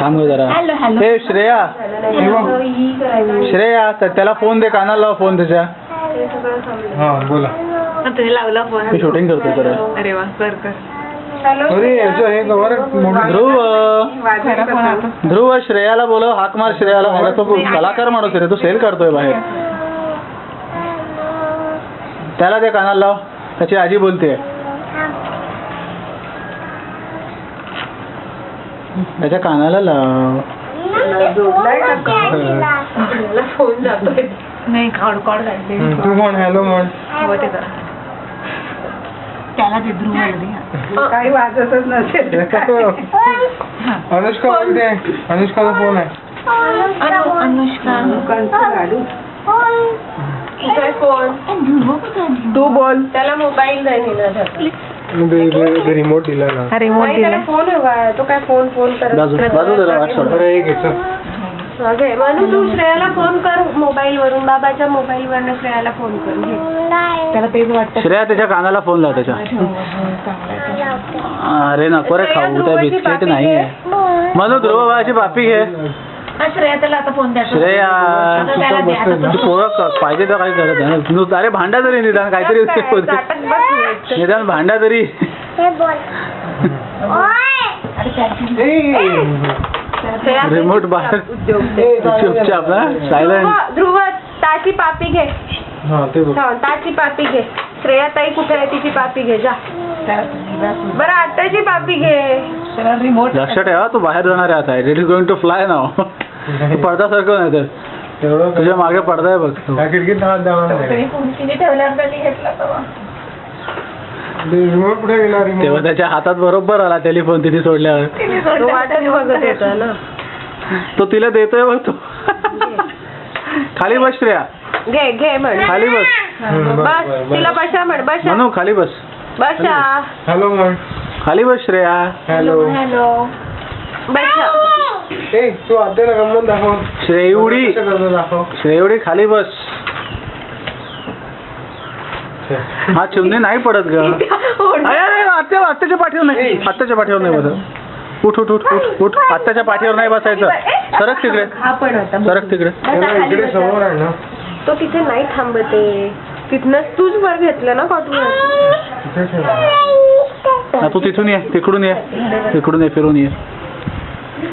थांब जरा. हे श्रेया, श्रेया त्याला फोन दे, कानाला लाव फोन त्याच्या. बोला. लावला फोन. मी शूटिंग करतो तर. अरे वा, कर. ध्रुव श्रेयाला बोलव, हाक मार श्रेयाला. तो कलाकार माणूस रे, तो सेल करतोय बाहेर. त्याला ते कानाला लाव, त्याची आजी बोलते. त्याच्या कानाला लाव. फोन जातोय. नाही, कॉड तू म्हण हॅलो म्हण. त्याला ते ध्रुव काही वाजतच नसेल. अनुष्का बोलते. अनुष्काचा फोन आहे. तू बोल. त्याला मोबाईल जाईल. रिमोट दिला ना. रिमोट दिला. फोन हवा तो काय फोन करत. म्हणून तू श्रेयाला फोन कर मोबाईल वरून, बाबाच्या मोबाईल वरून श्रेयाला फोन कर. त्याला तेच वाटतं. श्रेया त्याच्या कानाला फोन लाव त्याच्या. अरे नको रे खाऊ, त्या बिस्किट नाही. म्हणून ध्रुव बाळाची पापी घे. श्रेया त्याला आता फोन द्या. श्रेया पोरं पाहिजे तर काही करत आहे. अरे भांडा तरी निदान काहीतरी निदान भांडा तरी. रिमोट बाहेर चुपचाप ना, सायलेंट. ध्रुव ताची पापी घे. ताची पापी घे. श्रेया ताई कुठे आहे, तिची पापी घे जा. बरं आताची पापी घे. रिमोट लक्षात ठेवा, तू बाहेर जाणार आहे आता. It is going to fly now. पडदा सारखं नाही तर तुझ्या मागे पडदा आहे बघ. खिडकीत हात रिमोट पुढे गेला. तेव्हा त्याच्या हातात बरोबर आला टेलिफोन तिने सोडल्यावर. तो तिला देतोय बघ तो. खाली बस श्रेया. घे म्हण. खाली बस. बस तिला बसा म्हण. बसा म्हणू खाली बस. बसा. हॅलो म्हण. खाली बस श्रेया. हॅलो. बसा. तू आद्याला गंमत दाखव. श्रेयुडी, श्रेयुडी खाली बस. हा चिमणी नाही पडत ग. आत्याच्या पाठीवर नाही, आत्याच्या पाठीवर नाही बसत. उठ उठ उठ उठ उठ. आत्याच्या पाठीवर नाही बसायचं. सरक तिकडे, सरक तिकडे. इकडे समोर आहे ना. तो तिथे नाही थांबते. तिथनच तूच वर घेतलं ना कॉटवर. तू तिथून ये, तिकडून ये, तिकडून ये, फिरून ये.